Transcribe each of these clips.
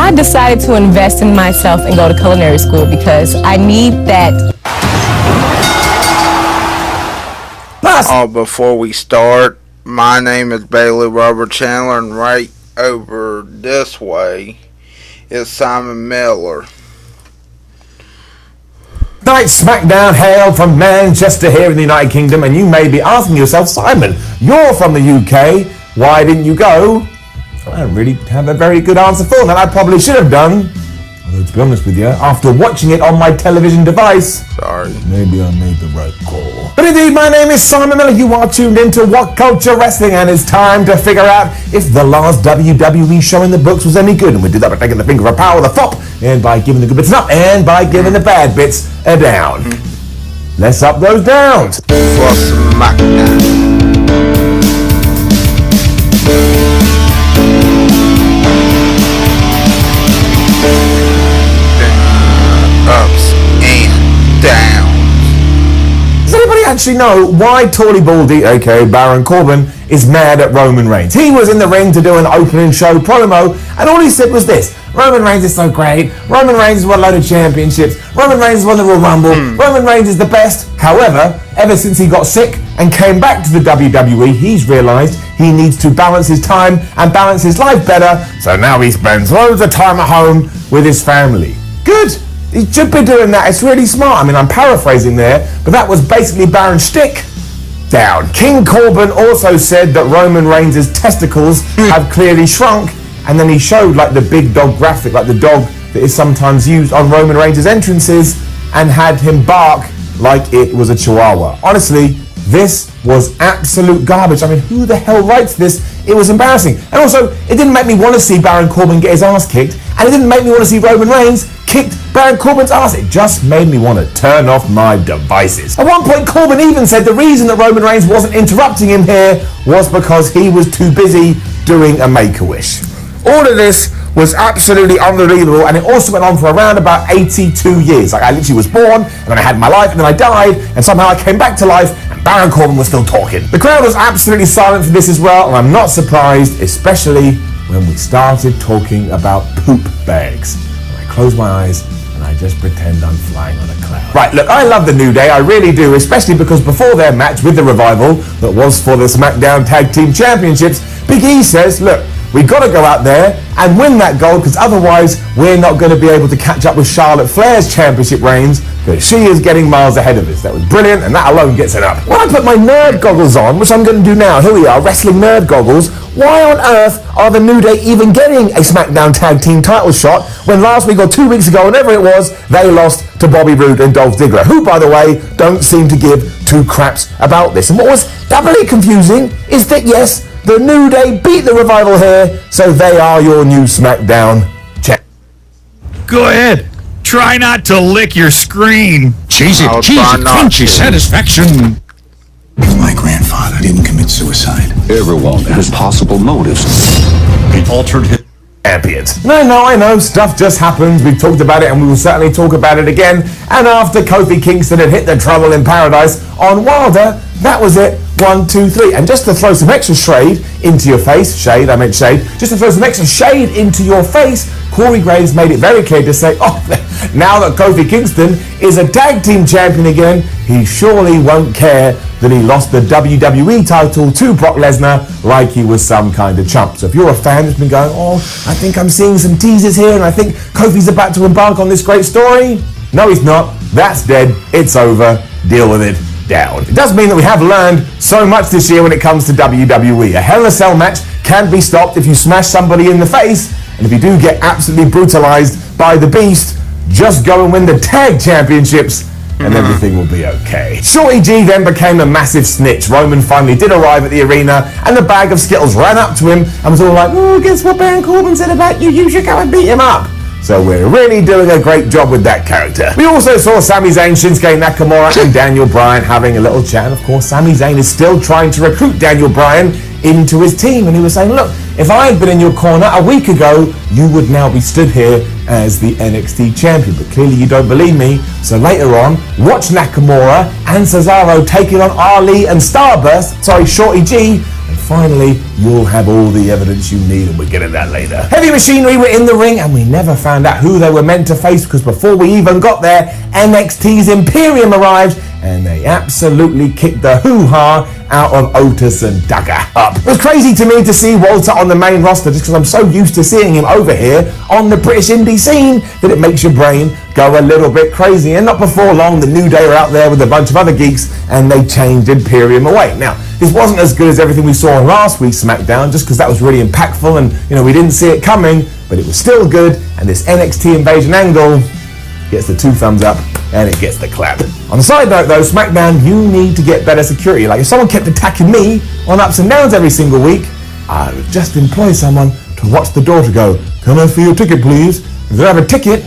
I decided to invest in myself and go to culinary school because I need that. Before we start, my name is Bailey Robert Chandler, and right over this way is Simon Miller. Night SmackDown hailed from Manchester here in the United Kingdom, and you may be asking yourself, Simon, you're from the UK, why didn't you go? I don't really have a very good answer for that. I probably should have done. Although, to be honest with you, after watching it on my television device, maybe I made the right call. But indeed, my name is Simon Miller. You are tuned into What Culture Wrestling, and it's time to figure out if the last WWE show in the books was any good. And we did that by taking the finger of power, the thop, and by giving the good bits an up, and by giving the bad bits a down. Let's up those downs. For SmackDown. Ups and downs. Does anybody actually know why Tawny Baldy, aka Baron Corbin, is mad at Roman Reigns? He was in the ring to do an opening show promo, and all he said was this: Roman Reigns is so great, Roman Reigns has won a load of championships, Roman Reigns has won the Royal Rumble, Roman Reigns is the best. However, ever since he got sick and came back to the WWE, he's realised he needs to balance his time and balance his life better, so now he spends loads of time at home with his family. Good! He should be doing that. It's really smart. I mean, I'm paraphrasing there, but that was basically Baron's shtick. Down. King Corbin also said that Roman Reigns' testicles have clearly shrunk, and then he showed like the big dog graphic, like the dog that is sometimes used on Roman Reigns' entrances, and had him bark like it was a chihuahua. Honestly, this was absolute garbage. I mean, who the hell writes this? It was embarrassing. And also, it didn't make me want to see Baron Corbin get his ass kicked, and it didn't make me want to see Roman Reigns kicked Baron Corbin's ass. It just made me want to turn off my devices. At one point, Corbin even said the reason that Roman Reigns wasn't interrupting him here was because he was too busy doing a Make-A-Wish. All of this was absolutely unbelievable, and it also went on for around about 82 years. Like, I literally was born, and then I had my life, and then I died, and somehow I came back to life, and Baron Corbin was still talking. The crowd was absolutely silent for this as well, and I'm not surprised, especially when we started talking about poop bags. And I close my eyes, and I just pretend I'm flying on a cloud. Right, look, I love the New Day, I really do, especially because before their match with the Revival, that was for the SmackDown Tag Team Championships, Big E says, look, we got to go out there and win that gold, because otherwise we're not going to be able to catch up with Charlotte Flair's championship reigns, because she is getting miles ahead of us. That was brilliant, and that alone gets it up. When I put my nerd goggles on, which I'm going to do now, here we are, wrestling nerd goggles, why on earth are the New Day even getting a SmackDown Tag Team title shot when last week or 2 weeks ago, whenever it was, they lost to Bobby Roode and Dolph Ziggler, who, by the way, don't seem to give two craps about this. And what was doubly confusing is that, yes, the New Day beat the Revival here, so they are your new SmackDown champ. Go ahead. Try not to lick your screen. Cheese it, crunchy satisfaction. My grandfather didn't commit suicide. Everyone has possible motives. He altered his champions. I know, stuff just happens. We've talked about it, and we will certainly talk about it again. And after Kofi Kingston had hit the Trouble in Paradise on Wilder, that was it. 1, 2, 3. And just to throw some extra shade into your face, just to throw some extra shade into your face, Corey Graves made it very clear to say, now that Kofi Kingston is a tag team champion again, he surely won't care that he lost the WWE title to Brock Lesnar like he was some kind of chump. So if you're a fan that's been going, I think I'm seeing some teasers here, and I think Kofi's about to embark on this great story. No, he's not. That's dead. It's over. Deal with it. Down. It does mean that we have learned so much this year when it comes to WWE. A Hell in a Cell match can be stopped if you smash somebody in the face, and if you do get absolutely brutalized by the Beast, just go and win the tag championships and everything will be okay. Shorty G then became a massive snitch. Roman finally did arrive at the arena, and the bag of Skittles ran up to him and was all like, guess what Baron Corbin said about you? You should go and beat him up. So we're really doing a great job with that character. We also saw Sami Zayn, Shinsuke Nakamura and Daniel Bryan having a little chat. And of course, Sami Zayn is still trying to recruit Daniel Bryan into his team. And he was saying, look, if I had been in your corner a week ago, you would now be stood here as the NXT champion. But clearly you don't believe me. So later on, watch Nakamura and Cesaro taking on Ali and Shorty G And finally, you'll have all the evidence you need, and we'll get into that later. Heavy Machinery were in the ring, and we never found out who they were meant to face, because before we even got there, NXT's Imperium arrived, and they absolutely kicked the hoo-ha out of Otis and Dagger up. It was crazy to me to see Walter on the main roster, just because I'm so used to seeing him over here on the British indie scene that it makes your brain go a little bit crazy. And not before long, the New Day were out there with a bunch of other geeks, and they changed Imperium away. Now, this wasn't as good as everything we saw on last week's SmackDown, just because that was really impactful and, we didn't see it coming, but it was still good, and this NXT Invasion angle gets the 2 thumbs up, and it gets the clap. On the side note though, SmackDown, you need to get better security. Like, if someone kept attacking me on ups and downs every single week, I would just employ someone to watch the door to go, "Come in for your ticket, please." If they have a ticket,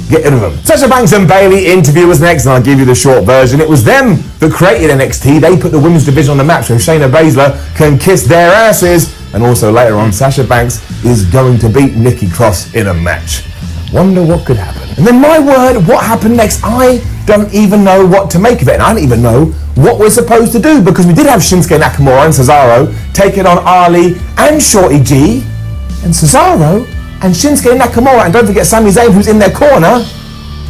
get rid of them. Sasha Banks and Bayley interview was next, and I'll give you the short version. It was them that created NXT. They put the women's division on the map so Shayna Baszler can kiss their asses. And also later on, Sasha Banks is going to beat Nikki Cross in a match. Wonder what could happen. And then, my word, what happened next? I don't even know what to make of it. And I don't even know what we're supposed to do, because we did have Shinsuke Nakamura and Cesaro taking on Ali and Shorty G. And Cesaro and Shinsuke Nakamura, and don't forget Sami Zayn, who's in their corner,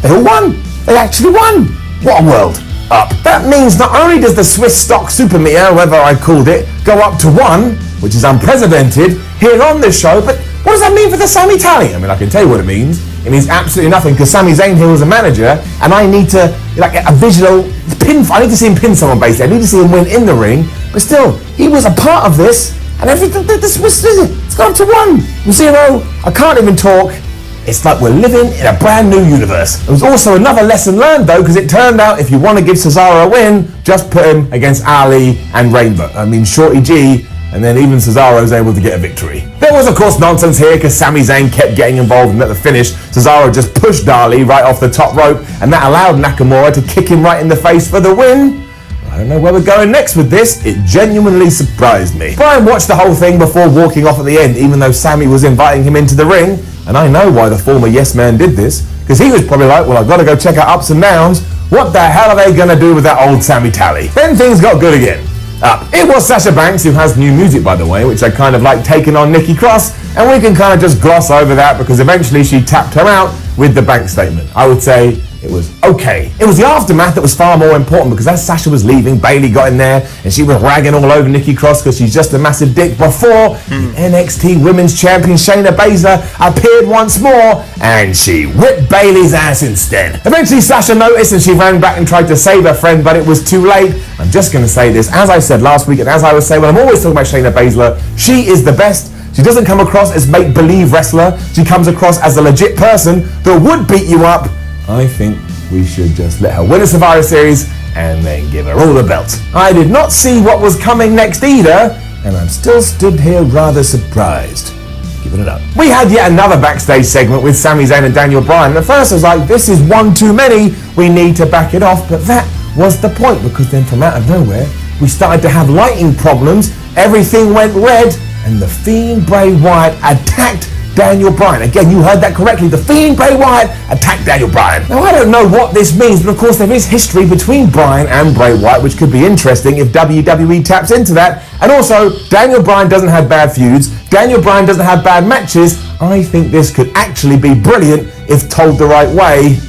they all won. They actually won. What a world up. That means not only does the Swiss stock super meter, whatever I called it, go up to 1, which is unprecedented here on this show, but what does that mean for the Sami tally? I mean, I can tell you what it means. It means absolutely nothing, because Sami Zayn here was a manager, and I need to, a visual pin. I need to see him pin someone, basically. I need to see him win in the ring, but still, he was a part of this, and everything, it's gone to 1, 0. I can't even talk. It's like we're living in a brand new universe. There was also another lesson learned though, because it turned out if you want to give Cesaro a win, just put him against Ali and Shorty G, and then even Cesaro's able to get a victory. There was of course nonsense here, because Sami Zayn kept getting involved, and at the finish, Cesaro just pushed Ali right off the top rope, and that allowed Nakamura to kick him right in the face for the win. I don't know where we're going next with this. It genuinely surprised me. Brian watched the whole thing before walking off at the end, even though Sami was inviting him into the ring. And I know why the former Yes Man did this, because he was probably like, well, I've got to go check out ups and downs. What the hell are they going to do with that old Sami tally? Then things got good again. It was Sasha Banks, who has new music, by the way, which I kind of like, taking on Nikki Cross, and we can kind of just gloss over that, because eventually she tapped her out with the bank statement. I would say it was okay. It was the aftermath that was far more important, because as Sasha was leaving, Bayley got in there and she was ragging all over Nikki Cross because she's just a massive dick, before the NXT Women's Champion Shayna Baszler appeared once more, and she whipped Bayley's ass instead. Eventually Sasha noticed and she ran back and tried to save her friend, but it was too late. I'm just going to say this, as I said last week, and as I would say when I'm always talking about Shayna Baszler, she is the best. She doesn't come across as make-believe wrestler. She comes across as a legit person that would beat you up. I think we should just let her win a Survivor Series and then give her all the belts. I did not see what was coming next either, and I'm still stood here rather surprised. Giving it up. We had yet another backstage segment with Sami Zayn and Daniel Bryan. At first I was like, this is one too many, we need to back it off, but that was the point, because then from out of nowhere, we started to have lighting problems, everything went red, and The Fiend Bray Wyatt attacked Daniel Bryan. Again, you heard that correctly. The Fiend Bray Wyatt attacked Daniel Bryan. Now, I don't know what this means, but of course there is history between Bryan and Bray Wyatt, which could be interesting if WWE taps into that. And also, Daniel Bryan doesn't have bad feuds. Daniel Bryan doesn't have bad matches. I think this could actually be brilliant if told the right way.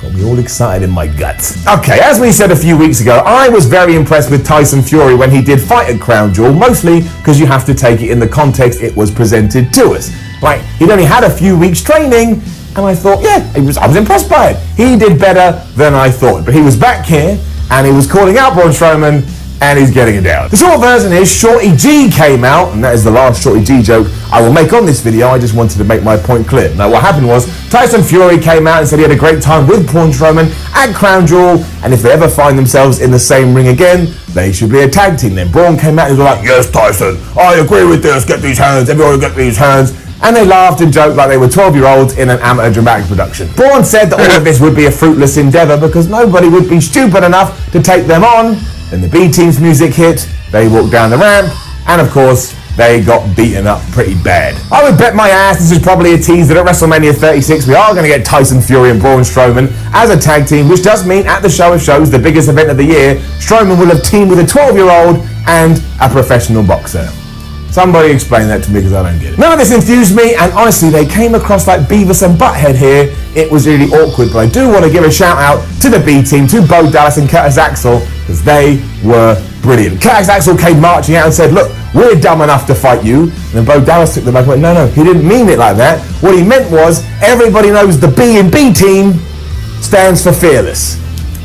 Got me all excited in my guts. Okay, as we said a few weeks ago, I was very impressed with Tyson Fury when he did fight at Crown Jewel, mostly because you have to take it in the context it was presented to us. Like, he'd only had a few weeks training, and I thought, yeah, I was impressed by it. He did better than I thought. But he was back here, and he was calling out Braun Strowman, and he's getting it down. The short version is Shorty G came out, and that is the last Shorty G joke I will make on this video. I just wanted to make my point clear. Now, what happened was, Tyson Fury came out and said he had a great time with Braun Strowman at Crown Jewel, and if they ever find themselves in the same ring again, they should be a tag team. Then Braun came out and was like, yes, Tyson, I agree with this, get these hands, everyone get these hands. And they laughed and joked like they were 12-year-olds in an amateur dramatic production. Braun said that all of this would be a fruitless endeavour because nobody would be stupid enough to take them on. Then the B-Team's music hit, they walked down the ramp, and of course, they got beaten up pretty bad. I would bet my ass this is probably a tease that at WrestleMania 36 we are going to get Tyson Fury and Braun Strowman as a tag team, which does mean at the show of shows, the biggest event of the year, Strowman will have teamed with a 12-year-old and a professional boxer. Somebody explain that to me because I don't get it. None of this enthused me, and honestly, they came across like Beavis and Butthead here. It was really awkward, but I do want to give a shout out to the B team, to Bo Dallas and Curtis Axel, because they were brilliant. Curtis Axel came marching out and said, look, we're dumb enough to fight you. And then Bo Dallas took the mic and went, no, he didn't mean it like that. What he meant was, everybody knows the B in B team stands for fearless.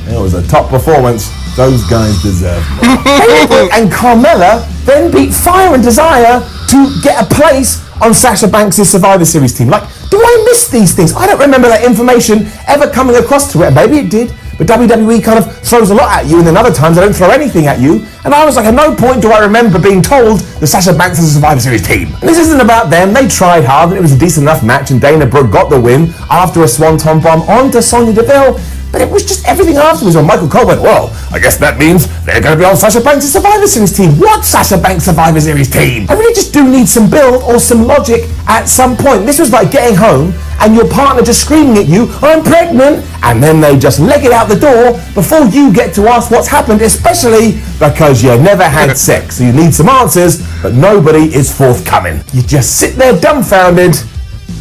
It was a top performance. Those guys deserve more. And Carmella then beat Fire and Desire to get a place on Sasha Banks' Survivor Series team. Like, do I miss these things? I don't remember that information ever coming across to it. Maybe it did, but WWE kind of throws a lot at you, and then other times they don't throw anything at you. And I was like, at no point do I remember being told that Sasha Banks is a Survivor Series team. And this isn't about them. They tried hard, and it was a decent enough match, and Dana Brooke got the win after a Swanton Bomb onto Sonya Deville. But it was just everything afterwards when Michael Cole went, well, I guess that means they're going to be on Sasha Banks' Survivor Series team. What Sasha Banks Survivor Series team? I really just do need some build or some logic at some point. This was like getting home and your partner just screaming at you, I'm pregnant, and then they just leg it out the door before you get to ask what's happened, especially because you never had sex. So you need some answers, but nobody is forthcoming. You just sit there dumbfounded,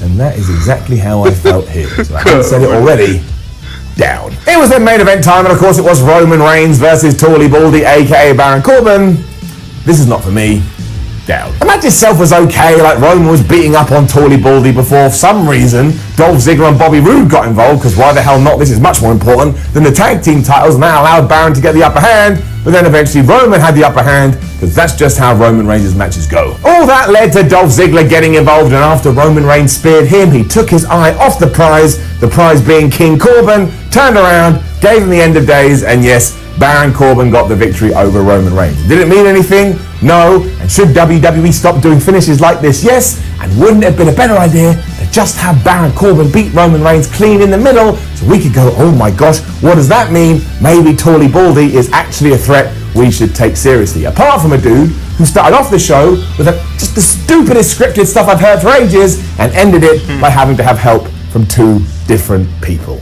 and that is exactly how I felt here. So I haven't said it already. Down. It was then main event time, and of course it was Roman Reigns versus Tawley Baldy, aka Baron Corbin. This is not for me. Down. The match itself was okay, like Roman was beating up on Tawley Baldy before, for some reason, Dolph Ziggler and Bobby Roode got involved, because why the hell not? This is much more important than the tag team titles, and that allowed Baron to get the upper hand, but then eventually Roman had the upper hand, because that's just how Roman Reigns' matches go. All that led to Dolph Ziggler getting involved, and after Roman Reigns speared him, he took his eye off the prize being King Corbin, turned around, gave him the end of days, and yes, Baron Corbin got the victory over Roman Reigns. Did it mean anything? No. And should WWE stop doing finishes like this? Yes. And wouldn't it have been a better idea to just have Baron Corbin beat Roman Reigns clean in the middle so we could go, oh my gosh, what does that mean? Maybe Tawley Baldy is actually a threat we should take seriously. Apart from a dude who started off the show with just the stupidest scripted stuff I've heard for ages and ended it by having to have help from two different people.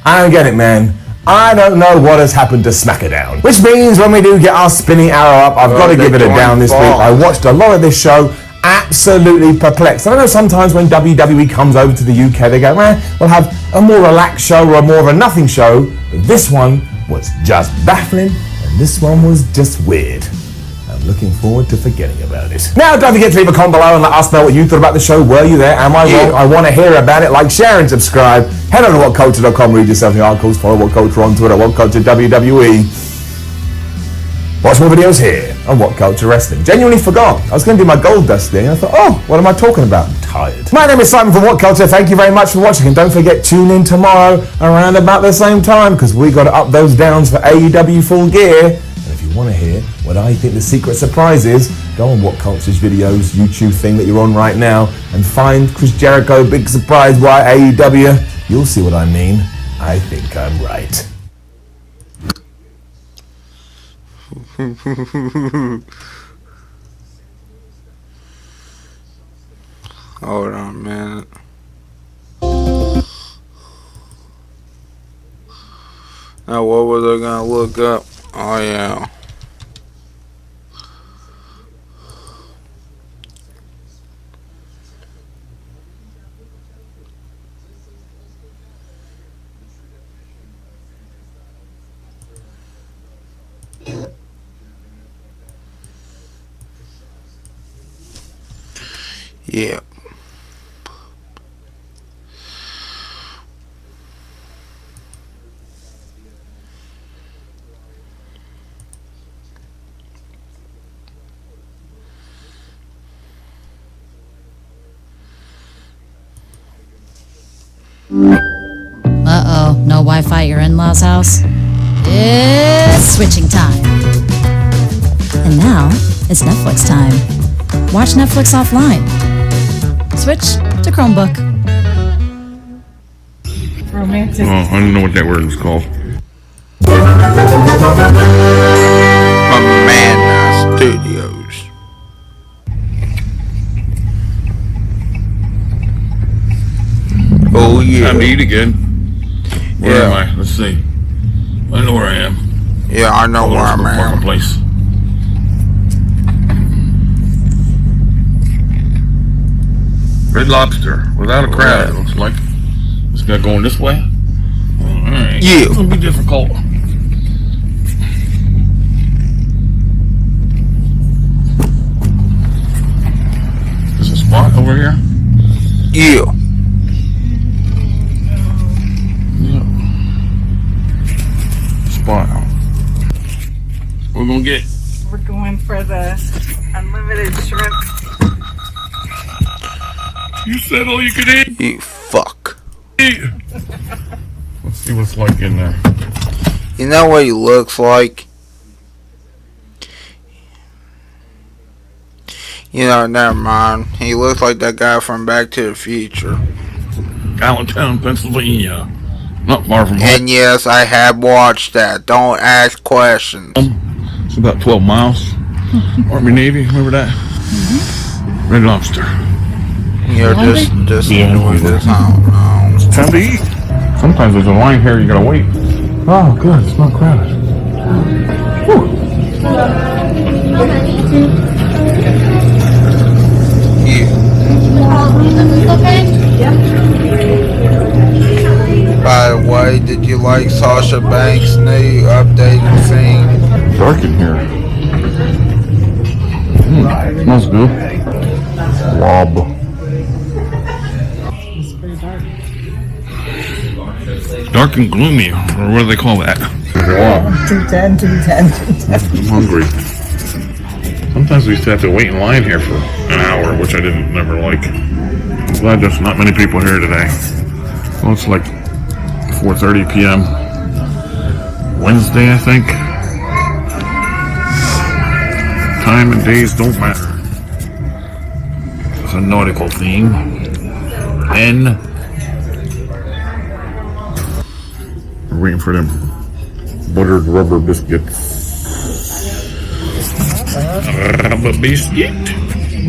I don't get it, man. I don't know what has happened to SmackDown. Which means when we do get our spinning arrow up, I've got to give it a down this week. I watched a lot of this show, absolutely perplexed. I know sometimes when WWE comes over to the UK, they go, we'll have a more relaxed show or more of a nothing show. But this one was just baffling, and this one was just weird. I'm looking forward to forgetting about it. Now, don't forget to leave a comment below and let us know what you thought about the show. Were you there? Am I wrong? I want to hear about it. Like, share, and subscribe. Head over to WhatCulture.com, read yourself the articles, follow WhatCulture on Twitter, WhatCulture WWE. Watch more videos here on What Culture Wrestling. Genuinely forgot. I was going to do my gold dust thing. I thought, oh, what am I talking about? I'm tired. My name is Simon from What Culture. Thank you very much for watching. And don't forget, tune in tomorrow around about the same time, because we got to up those downs for AEW Full Gear. And if you want to hear what I think the secret surprise is, go on What Culture's videos, YouTube thing that you're on right now, and find Chris Jericho, big surprise, why AEW. You'll see what I mean. I think I'm right. Hold on a minute. Now what was I gonna look up? Oh yeah. Yeah. Uh-oh, no Wi-Fi at your in-laws' house? It's switching time. And now, it's Netflix time. Watch Netflix offline. Switch to Chromebook. Romantic. Oh, I don't know what that word was called. MAMMANA Studios. Oh yeah. Time to eat again. Where Yeah. am I? Let's see. I know where I am. Yeah, I know where I'm at. Place. Red Lobster. Without a crowd, it looks like. This guy going this way? Alright. Yeah. It's gonna be difficult. There's a spot over here? Yeah. Spot. We're gonna get. We're going for the unlimited shrimp. You said all you could eat. You fuck. Let's see what's like in there. You know what he looks like? You know, never mind. He looks like that guy from Back to the Future. Allentown, Pennsylvania. Not far from home. And yes, I have watched that. Don't ask questions. It's about 12 miles. Army Navy, remember that? Red Lobster. You're just enjoy this. I don't know. It's time to eat. Sometimes there's a line here you gotta wait. Oh, good. It's not crowded. By the way, did you like Sasha Banks' new updated theme? Dark in here. Smells good. Lob. Dark and gloomy, or what do they call that? 210, 210, 210. I'm hungry. Sometimes we used to have to wait in line here for an hour, which I didn't never like. I'm glad there's not many people here today. Well, it's like 4:30 p.m. Wednesday, I think. Time and days don't matter. It's a nautical theme. N. We're waiting for them buttered rubber biscuits. Rubber biscuit.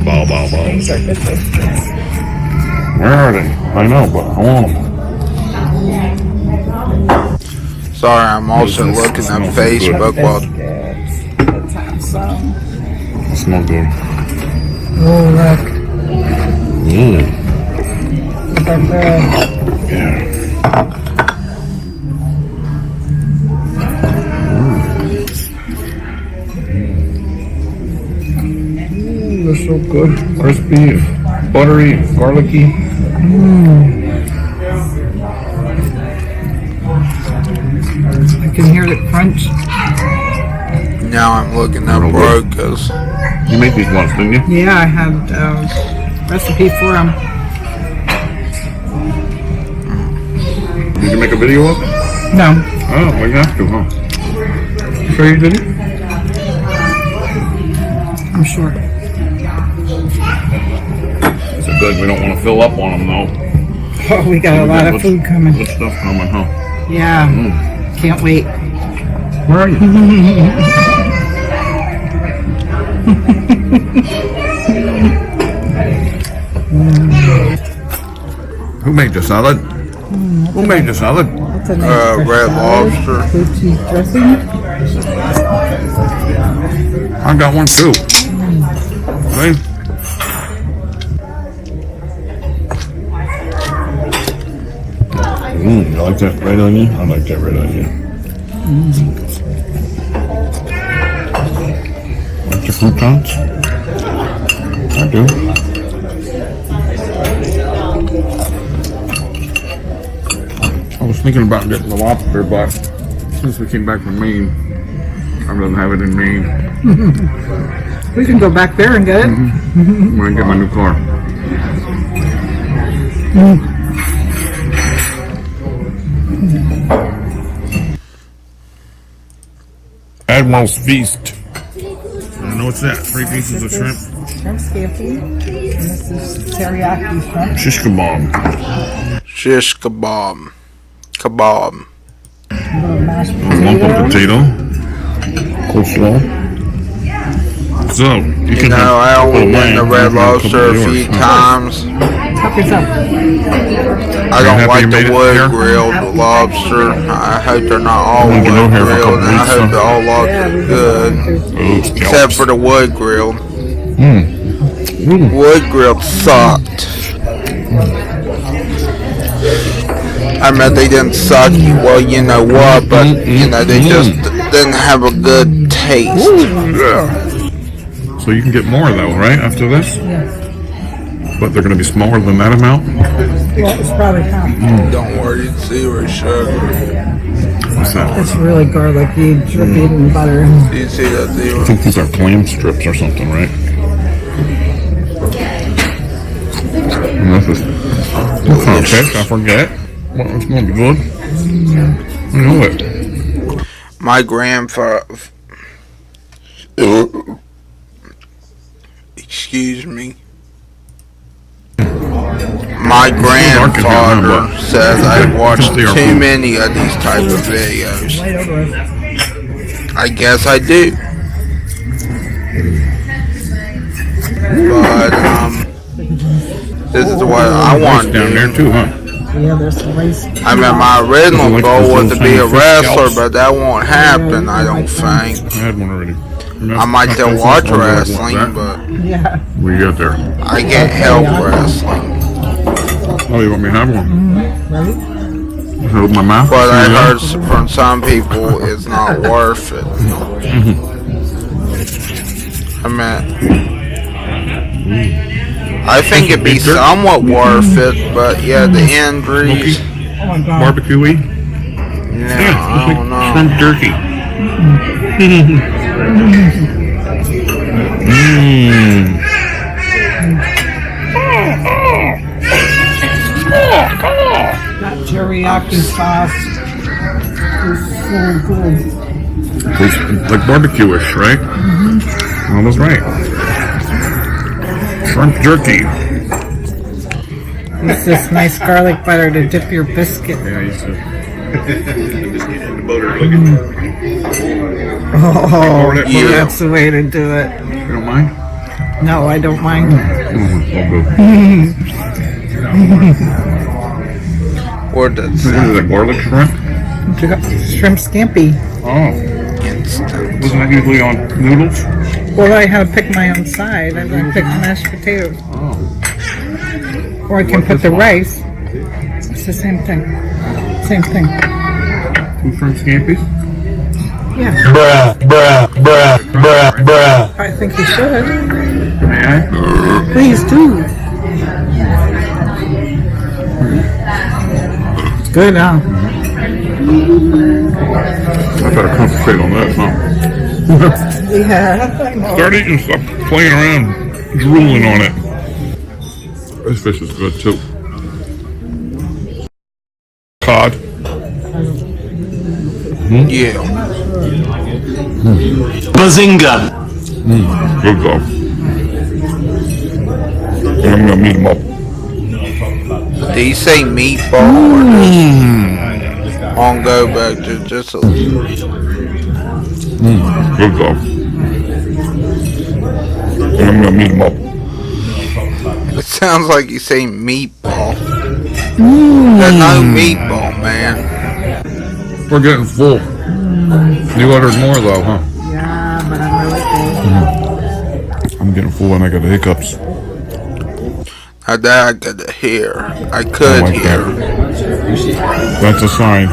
Bow, bow, bow. Where are they? I know, but I want them. Sorry, I'm also looking at Facebook while. Let's have some. It smells good. Oh, look. Mm. Look at that. Yeah. They're so good. Crispy, buttery, garlicky. I can hear the crunch. Now I'm looking at Broca's. You make these once, didn't you? Yeah, I had a recipe for them. Did you make a video of it? No. Oh, well, you have to, huh? You sure you didn't? I'm sure. It's good. We don't want to fill up on them, though. Oh, we got a lot of food coming. Good stuff coming, huh? Yeah. Can't wait. Where are you? Who made the salad? Who made the salad? Red Lobster. Blue cheese dressing. I got one too. Right? You like that red onion? I like that red onion. Like your croutons? I do. I was thinking about getting the lobster, but since we came back from Maine, I don't have it in Maine. We can go back there and get it. I'm gonna get my new car. Admiral's Feast. I know what's that? 3 pieces of shrimp. Shrimp scampi. And this is teriyaki shrimp. Shish kebab. Shish kebab. Kebab. A little mashed A lump of potato. potato. Coleslaw. So, you can know, I only been to Red Lobster a few times. Help yourself. I don't happy like you made the it wood here? grilled lobster. I hope they're not all We've wood been over here for a grilled, couple and I weeks, hope so- that all lobsters are good, except for the wood grilled. Wood grilled sucked. I mean, they didn't suck. Well, you know what, but you know they just didn't have a good taste. Yeah. So you can get more though, right? After this. Yes. But they're going to be smaller than that amount? Well, it's probably half. Don't worry, it's zero sugar. What's that? It's really garlicky, drippy, and butter. Do you see that I zero? think these are clam strips or something, right? And this is what kind of fish? I forget. Well, it's going to be good. I know it. My grandfather. Excuse me. My grandfather says I watched too many of these type of videos. I guess I do. But this is what I want to do. Down there too, huh? Yeah, there's some rice. I mean, my original goal was to be a wrestler, but that won't happen, I don't think. I had one already. I might still watch wrestling, but Yeah. We got there. I can't help wrestling. Oh, you want me to have one? Ready? Hold my mouth. But I heard from some people it's not worth it. I mean, I think it'd be somewhat worth it, but yeah, the injuries. Oh my God. Barbecue-y? Yeah, I don't know. Shrimp jerky. That teriyaki sauce is so good. It's like barbecue-ish, right? I was right. Shrimp jerky. It's this nice garlic butter to dip your biscuit. Yeah, I used to. Oh, yeah, that's the way to do it. You don't mind? No, I don't mind. Or the Is it garlic shrimp? Shrimp scampi. Oh. instant. Wasn't that usually on noodles? Well, I have to pick my own side. I pick mashed potatoes. Oh. Or I can put the rice. It's the same thing. Same thing. 2 shrimp scampies? Yeah. Bruh. I think you should. May I? Please do. It's good, huh? I better concentrate on that, huh? Yeah, I know. Start eating, stop playing around, drooling on it. This fish is good too. Cod. Yeah. Bazinga. Good job. And I'm gonna meet him up. Did you say meatball or just on go back to just a Good job. And I'm gonna meet him up. It sounds like you say meatball. There's no meatball, man. We're getting full. You ordered more though, huh? Yeah, but I'm really full. I'm getting full and I got the hiccups. Now that I could hear. I could like hear. That's a sign.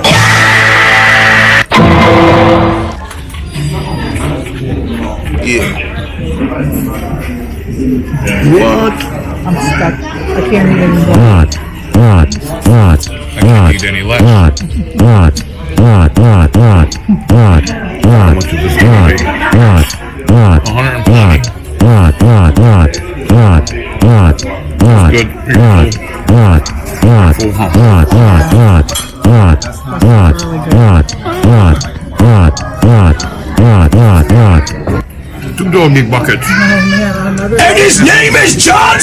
Yeah. What? I'm stuck. I can't even go. I can't eat any less. How much is this gonna be? 120. Good. Full hump. Two doggy buckets. And his name is John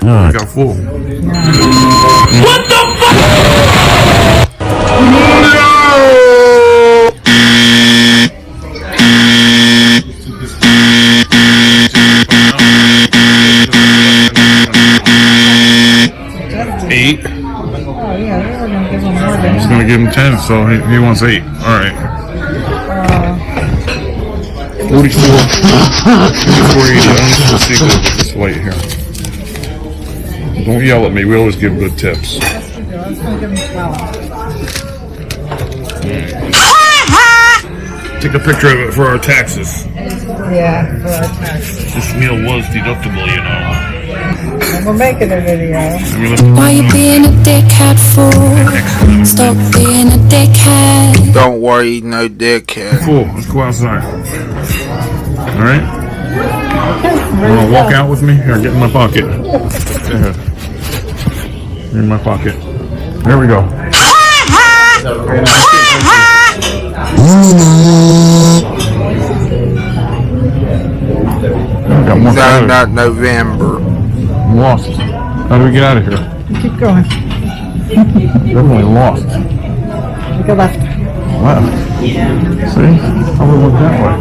I got full. What the fuck? Eight. Oh, yeah, they were going to give him more than I was gonna give him 10, so he wants 8. Alright. 44. 44.80. Let's see what this plate here. Don't yell at me. We always give good tips. Yes, we do. I was going to give him 12. Take a picture of it for our taxes. Yeah, for our taxes. This meal was deductible, you know. And we're making a video. Why you being a dickhead fool? Stop being a dickhead. Don't worry, no dickhead. Cool, let's go outside. Alright? You wanna walk out with me? Here, get in my pocket. Go ahead. In my pocket. There we go. No, not November. I'm lost. How do we get out of here? Keep going. Definitely lost. Go left. Left. See? How we went that way?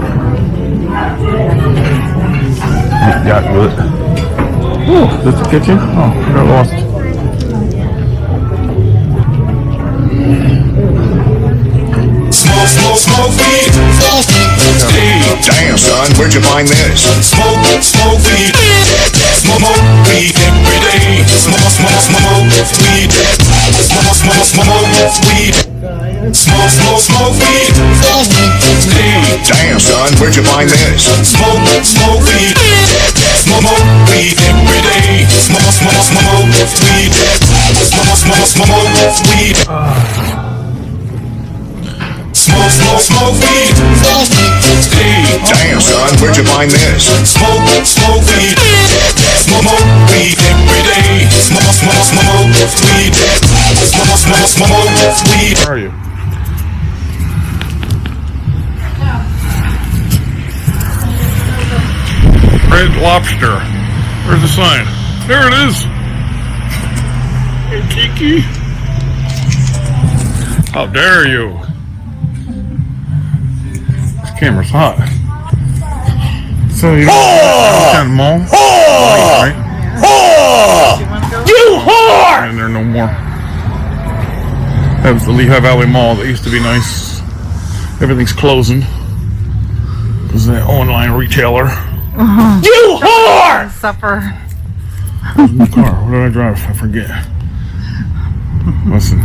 Got with it. Oh, that's the kitchen? Oh, I got lost. Smoke weed. Damn, son, where'd you find this? Smoke weed. Smoke weed every day. Smoke weed. Smoke weed. Smoke weed. Damn, son, where'd you find this? Smoke weed. Smoke weed every day. Smoke weed. Smoke weed. Damn, son, where'd you find this? Smoke weed. Smoke weed every day. Smoke weed. Where are you? Red Lobster. Where's the sign? There it is. Hey, Kiki. How dare you? This camera's hot. So you kind of mall? Right? You whore! And there are no more. That was the Lehigh Valley Mall that used to be nice. Everything's closing. It's an online retailer. You whore! Supper. Where's my car? What did I drive? I forget. Listen.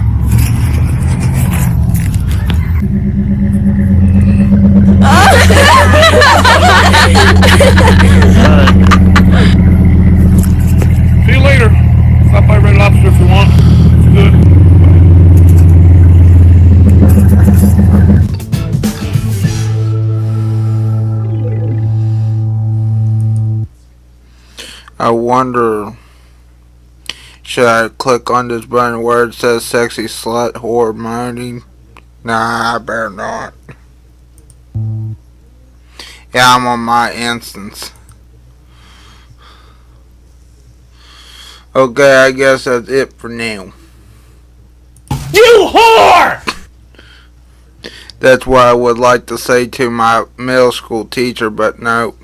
See you later. Stop by Red Lobster if you want. It's good. I wonder, should I click on this button where it says sexy slut whore moaning? Nah, I better not. Yeah, I'm on my instance. Okay, I guess that's it for now. You whore! That's what I would like to say to my middle school teacher, but nope.